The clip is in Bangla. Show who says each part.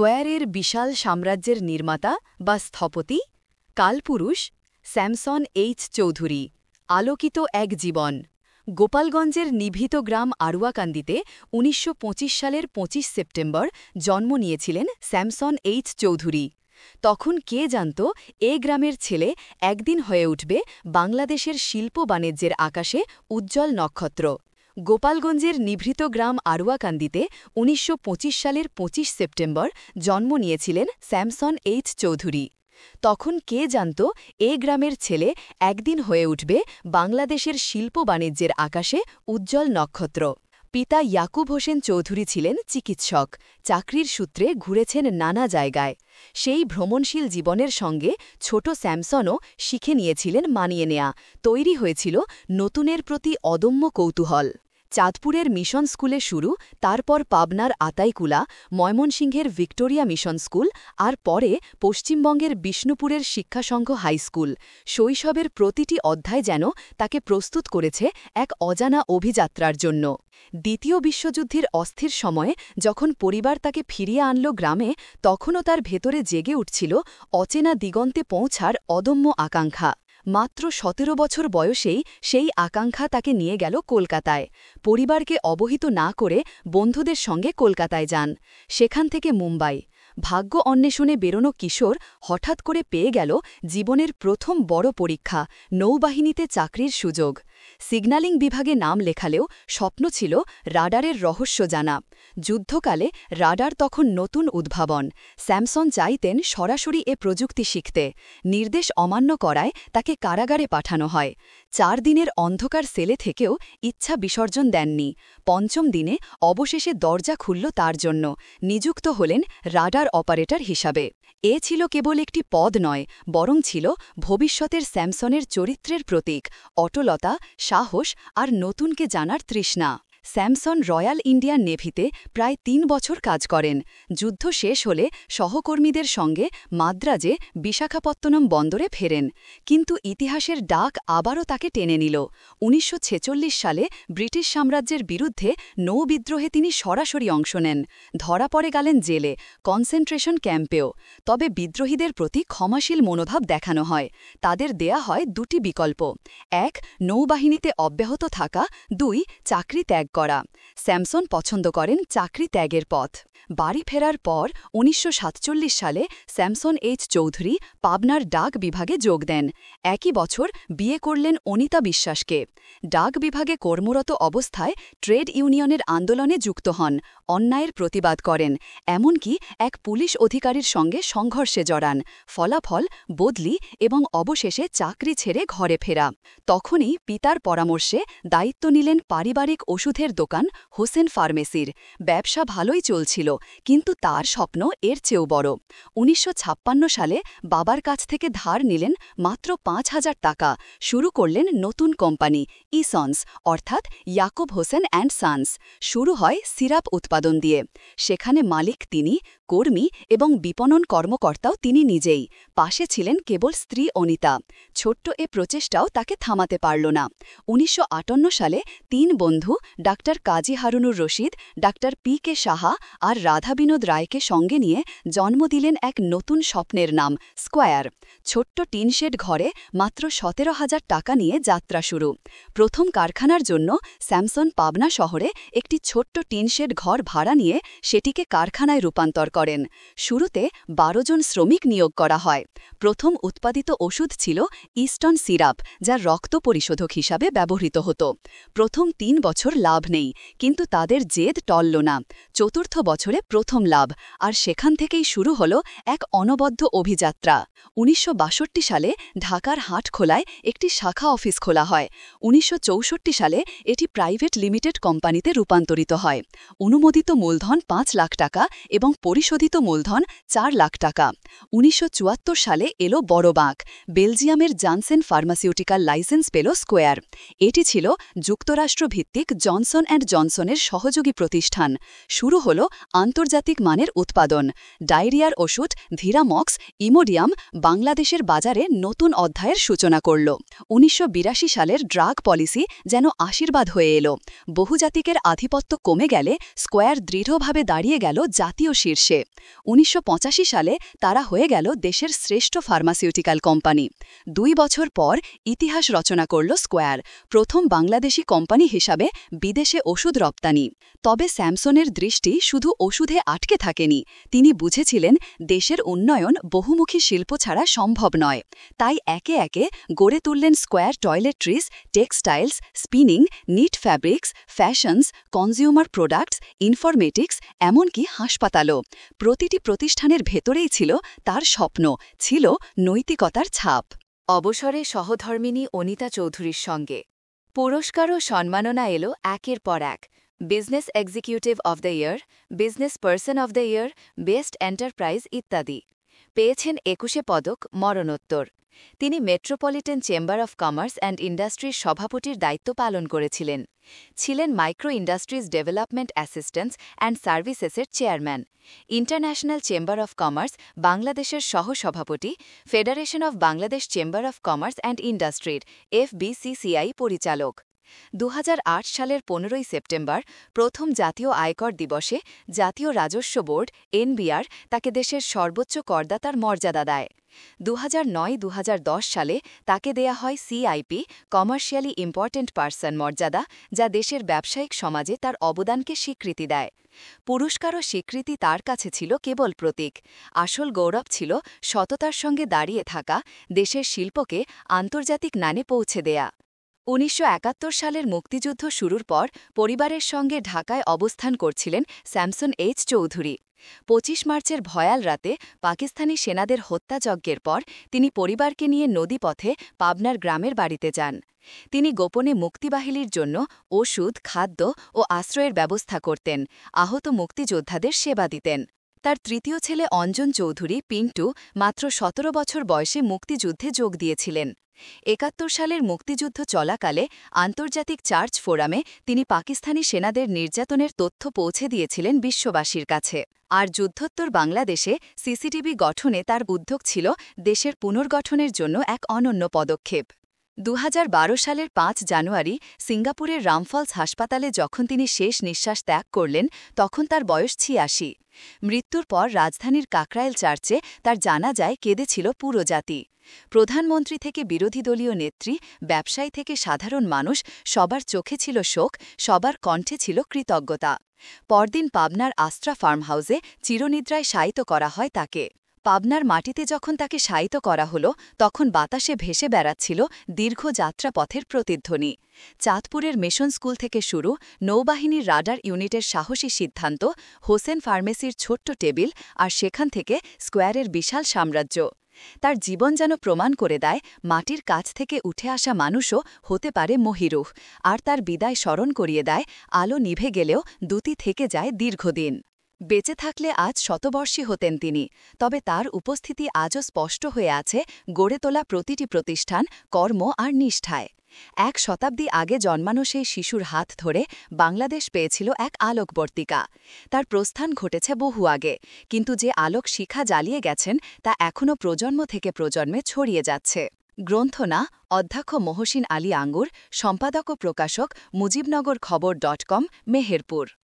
Speaker 1: স্কোয়ারের বিশাল সাম্রাজ্যের নির্মাতা বা স্থপতি কালপুরুষ স্যামসন এইচ চৌধুরী। আলোকিত এক জীবন। গোপালগঞ্জের নিভৃত গ্রাম আড়ুয়াকান্দিতে ১৯২৫ সালের ২৫ সেপ্টেম্বর জন্ম নিয়েছিলেন স্যামসন এইচ চৌধুরী। তখন কে জানত এ গ্রামের ছেলে একদিন হয়ে উঠবে বাংলাদেশের শিল্প বাণিজ্যের আকাশে উজ্জ্বল নক্ষত্র। গোপালগঞ্জের নিভৃত গ্রাম আড়ুয়াকান্দিতে ১৯২৫ সালের ২৫ সেপ্টেম্বর জন্ম নিয়েছিলেন স্যামসন এইচ চৌধুরী। তখন কে জানত এ গ্রামের ছেলে একদিন হয়ে উঠবে বাংলাদেশের শিল্প বাণিজ্যের আকাশে উজ্জ্বল নক্ষত্র। পিতা ইয়াকুব হোসেন চৌধুরী ছিলেন চিকিৎসক, চাকরির সূত্রে ঘুরেছেন নানা জায়গায়। সেই ভ্রমণশীল জীবনের সঙ্গে ছোট স্যামসনও শিখে নিয়েছিলেন মানিয়ে নেয়া, তৈরি হয়েছিল নতুনের প্রতি অদম্য কৌতূহল। চাঁদপুরের মিশন স্কুলে শুরু, তারপর পাবনার আতাইকুলা, ময়মনসিংহের ভিক্টোরিয়া মিশন স্কুল, আর পরে পশ্চিমবঙ্গের বিষ্ণুপুরের শিক্ষাসংঘ হাইস্কুল। শৈশবের প্রতিটি অধ্যায় যেন তাকে প্রস্তুত করেছে এক অজানা অভিযাত্রার জন্য। দ্বিতীয় বিশ্বযুদ্ধের অস্থির সময়ে যখন পরিবার তাকে ফিরিয়ে আনল গ্রামে, তখনও তার ভেতরে জেগে উঠছিল অচেনা দিগন্তে পৌঁছার অদম্য আকাঙ্ক্ষা। মাত্র ১৭ বছর বয়সেই সেই আকাঙ্ক্ষা তাকে নিয়ে গেল কলকাতায়। পরিবারকে অবহিত না করে বন্ধুদের সঙ্গে কলকাতায় যান, সেখান থেকে মুম্বাই। ভাগ্য অন্বেষণে বেরোনো কিশোর হঠাৎ করে পেয়ে গেল জীবনের প্রথম বড় পরীক্ষা, নৌবাহিনীতে চাকরির সুযোগ। সিগন্যালিং বিভাগে নাম লেখালেও স্বপ্ন ছিল রাডারের রহস্য জানা। যুদ্ধকালে রাডার তখন নতুন উদ্ভাবন। স্যামসন চাইতেন সরাসরি এ প্রযুক্তি শিখতে। নির্দেশ অমান্য করায় তাকে কারাগারে পাঠানো হয়। ৪ দিনের অন্ধকার সেলে থেকেও ইচ্ছা বিসর্জন দেননি। ৫ম দিনে অবশেষে দরজা খুলল তার জন্য। নিযুক্ত হলেন রাডার অপারেটর হিসাবে। এ ছিল কেবল একটি পদ নয়, বরং ছিল ভবিষ্যতের স্যামসনের চরিত্রের প্রতীক, অটলতা, সাহস আর নতুনকে জানার তৃষ্ণা। স্যামসন রয়্যাল ইন্ডিয়ান নেভিতে প্রায় ৩ বছর কাজ করেন। যুদ্ধ শেষ হলে সহকর্মীদের সঙ্গে মাদ্রাজে বিশাখাপত্তনম বন্দরে ফেরেন। কিন্তু ইতিহাসের ডাক আবারও তাকে টেনে নিল। ১৯৪৬ সালে ব্রিটিশ সাম্রাজ্যের বিরুদ্ধে নৌবিদ্রোহে তিনি সরাসরি অংশ নেন। ধরা পড়ে গেলেন জেলে, কনসেন্ট্রেশন ক্যাম্পেও। তবে বিদ্রোহীদের প্রতি ক্ষমাশীল মনোভাব দেখানো হয়। তাদের দেয়া হয় ২টি বিকল্প: ১. নৌবাহিনীতে অব্যাহত থাকা, ২. চাকরি ত্যাগ করা। স্যামসন পছন্দ করেন চাকরি ত্যাগের পথ। বাড়ি ফেরার পর ১৯৪৭ সালে স্যামসন এইচ চৌধুরী পাবনার ডাক বিভাগে যোগ দেন। একই বছর বিয়ে করলেন অনিতা বিশ্বাসকে। ডাক বিভাগে কর্মরত অবস্থায় ট্রেড ইউনিয়নের আন্দোলনে যুক্ত হন, অন্যায়ের প্রতিবাদ করেন, এমনকি এক পুলিশ অধিকারীর সঙ্গে সংঘর্ষে জড়ান। ফলাফল বদলি এবং অবশেষে চাকরি ছেড়ে ঘরে ফেরা। তখনই পিতার পরামর্শে দায়িত্ব নিলেন পারিবারিক ওষুধের দোকান হোসেন ফার্মেসির। ব্যবসা ভালোই চলছিল, কিন্তু তার স্বপ্ন এর চেয়েও বড়। ১৯৫৬ সালে বাবার কাছ থেকে ধার নিলেন মাত্র ৫,০০০ টাকা। শুরু করলেন নতুন কোম্পানি ইসন্স, অর্থাৎ ইয়াকুব হোসেন অ্যান্ড সান্স। শুরু হয় সিরাপ উৎপাদন দিয়ে। সেখানে মালিক তিনি, কর্মী এবং বিপণন কর্মকর্তাও তিনি নিজেই। পাশে ছিলেন কেবল স্ত্রী অনিতা। ছোট্ট এ প্রচেষ্টাও তাকে থামাতে পারল না। ১৯৫৮ সালে ৩ বন্ধু ডাক্তার কাজী হারুনুর রশিদ, ডাক্তার পি.কে. সাহা আর রাধা বিনোদ রায়কে সঙ্গে নিয়ে জন্ম দিলেন এক নতুন স্বপ্নের নাম স্কোয়ার। ছোট্ট টিনশেড ঘরে মাত্র ১৭,০০০ টাকা নিয়ে যাত্রা শুরু। প্রথম কারখানার জন্য স্যামসন পাবনা শহরে একটি ছোট্ট টিনশেড ঘর ভাড়া নিয়ে সেটিকে কারখানায় রূপান্তর করেন। শুরুতে ১২ জন শ্রমিক নিয়োগ করা হয়। প্রথম উৎপাদিত ওষুধ ছিল ইস্টন সিরাপ, যা রক্ত পরিশোধক হিসাবে ব্যবহৃত হতো। প্রথম ৩ বছর লাভ নেই, কিন্তু তাদের জেদ টলল না। চতুর্থ বছরে প্রথম লাভ, আর সেখান থেকেই শুরু হল এক অনবদ্য অভিযাত্রা। ১৯৬২ সালে ঢাকার হাটখোলায় একটি শাখা অফিস খোলা হয়। ১৯৬৪ সালে এটি প্রাইভেট লিমিটেড কোম্পানিতে রূপান্তরিত হয়। অনুমোদিত মূলধন ৫ লাখ টাকা এবং পরিশোধিত মূলধন ৪ লাখ টাকা। ১৯৭৪ সালে এলো বড় বাঁক। বেলজিয়ামের জানসেন ফার্মাসিউটিক্যাল লাইসেন্স পেল স্কোয়ার। এটি ছিল যুক্তরাষ্ট্রভিত্তিক জনসন জনসন অ্যান্ড জনসনের সহযোগী প্রতিষ্ঠান। শুরু হল আন্তর্জাতিক মানের উৎপাদন। ডায়রিয়ার ওষুধ ধীরামক্স, ইমোডিয়াম বাংলাদেশের বাজারে নতুন অধ্যায়ের সূচনা করল। ১৯৮২ সালের ড্রাগ পলিসি যেন আশীর্বাদ হয়ে এলো। বহুজাতিকের আধিপত্য কমে গেলে স্কোয়ার দৃঢ়ভাবে দাঁড়িয়ে গেল জাতীয় শীর্ষে। ১৯৮৫ সালে তারা হয়ে গেল দেশের শ্রেষ্ঠ ফার্মাসিউটিক্যাল কোম্পানি। ২ বছর পর ইতিহাস রচনা করল স্কোয়ার, প্রথম বাংলাদেশি কোম্পানি হিসাবে বিদেশে ওষুধ রপ্তানি। তবে স্যামসনের দৃষ্টি শুধু ওষুধে আটকে থাকেনি। তিনি বুঝেছিলেন দেশের উন্নয়ন বহুমুখী শিল্প ছাড়া সম্ভব নয়। তাই একে একে গড়ে তুললেন Square toiletries, textiles, spinning, knit fabrics, fashions, consumer products, informatics, এমনকি হাসপাতালও। প্রতিটি প্রতিষ্ঠানের ভেতরেই ছিল তার স্বপ্ন, ছিল নৈতিকতার ছাপ। অবসরে সহধর্মিণী অনিতা চৌধুরীর সঙ্গে পুরস্কার ও সম্মাননা এলো একের পর এক। Business executive of the year, business person of the year, best enterprise ইত্যাদি। পেয়েছেন ২১ পদক, মরণোত্তর। তিনি metropolitan chamber of commerce and ইন্ডাস্ট্রির সভাপতির দায়িত্ব পালন করেছিলেন। ছিলেন micro industries development assistance and সার্ভিসেসের chairman. International chamber of commerce বাংলাদেশের সহসভাপতি, federation of Bangladesh chamber of commerce and ইন্ডাস্ট্রির FBCCI পরিচালক। ২০০৮ সালের ১৫ই সেপ্টেম্বর প্রথম জাতীয় আয়কর দিবসে জাতীয় রাজস্ব বোর্ড NBR তাকে দেশের সর্বোচ্চ করদাতার মর্যাদা দেয়। ২০০৯-২০১০ সালে তাকে দেয়া হয় CIP কমার্শিয়ালি ইম্পর্ট্যান্ট পারসন মর্যাদা, যা দেশের ব্যবসায়িক সমাজে তার অবদানকে স্বীকৃতি দেয়। পুরস্কার ও স্বীকৃতি তার কাছে ছিল কেবল প্রতীক। আসল গৌরব ছিল সততার সঙ্গে দাঁড়িয়ে থাকা, দেশের শিল্পকে আন্তর্জাতিক মানে পৌঁছে দেয়া। ১৯৭১ সালের মুক্তিযুদ্ধ শুরুর পর পরিবারের সঙ্গে ঢাকায় অবস্থান করছিলেন স্যামসন চৌধুরী। ২৫ মার্চের ভয়াল রাতে পাকিস্তানি সেনাদের হত্যাযজ্ঞের পর তিনি পরিবারকে নিয়ে নদীপথে পাবনার গ্রামের বাড়িতে যান। তিনি গোপনে মুক্তিবাহিনীর জন্য ওষুধ, খাদ্য ও আশ্রয়ের ব্যবস্থা করতেন, আহত মুক্তিযোদ্ধাদের সেবা দিতেন। তার তৃতীয় ছেলে অঞ্জন চৌধুরী পিন্টু মাত্র ১৭ বছর বয়সে মুক্তিযুদ্ধে যোগ দিয়েছিলেন। ৭১ সালের মুক্তিযুদ্ধ চলাকালে আন্তর্জাতিক চার্চ ফোরামে তিনি পাকিস্তানি সেনাদের নির্যাতনের তথ্য পৌঁছে দিয়েছিলেন বিশ্ববাসীর কাছে। আর যুদ্ধোত্তর বাংলাদেশে সিসিটিভি গঠনে তার উদ্যোগ ছিল দেশের পুনর্গঠনের জন্য এক অনন্য পদক্ষেপ। ২০১২ সালের ৫ জানুয়ারি সিঙ্গাপুরের রামফলস হাসপাতালে যখন তিনি শেষ নিঃশ্বাস ত্যাগ করলেন, তখন তার বয়স ৮৬। মৃত্যুর পর রাজধানীর কাকরাইল চার্চে তার জানাজায় কেঁদেছিল পুরো জাতি। প্রধানমন্ত্রী থেকে বিরোধী দলীয় নেত্রী, ব্যবসায়ী থেকে সাধারণ মানুষ, সবার চোখে ছিল শোক, সবার কণ্ঠে ছিল কৃতজ্ঞতা। পরদিন পাবনার আস্ত্রা ফার্ম হাউসে চিরনিদ্রায় শায়িত করা হয় তাকে। পাবনার মাটিতে যখন তাকে শায়িত করা হল, তখন বাতাসে ভেসে বেড়াচ্ছিল দীর্ঘ যাত্রাপথের প্রতিধ্বনি। চাঁদপুরের মিশন স্কুল থেকে শুরু, নৌবাহিনীর রাডার ইউনিটের সাহসী সিদ্ধান্ত, হোসেন ফার্মেসির ছোট্ট টেবিল, আর সেখান থেকে স্কোয়ারের বিশাল সাম্রাজ্য। তার জীবন যেন প্রমাণ করে দেয় মাটির কাছ থেকে উঠে আসা মানুষও হতে পারে মহিরুহ, আর তার বিদায় স্মরণ করিয়ে দেয় আলো নিভে গেলেও দ্যুতি থেকে যায় দীর্ঘদিন। বেঁচে থাকলে আজ শতবর্ষী হতেন তিনি, তবে তার উপস্থিতি আজও স্পষ্ট হয়ে আছে গড়ে তোলা প্রতিটি প্রতিষ্ঠান, কর্ম আর নিষ্ঠায়। ১ শতাব্দী আগে জন্মানো সেই শিশুর হাত ধরে বাংলাদেশ পেয়েছিল এক আলোকবর্তিকা। তার প্রস্থান ঘটেছে বহু আগে, কিন্তু যে আলোক শিখা জ্বালিয়ে গেছেন তা এখনও প্রজন্ম থেকে প্রজন্মে ছড়িয়ে যাচ্ছে। গ্রন্থনা অধ্যক্ষ মহসিন আলী আঙ্গুর, সম্পাদক ও প্রকাশক মুজিবনগর খবর.com, মেহেরপুর।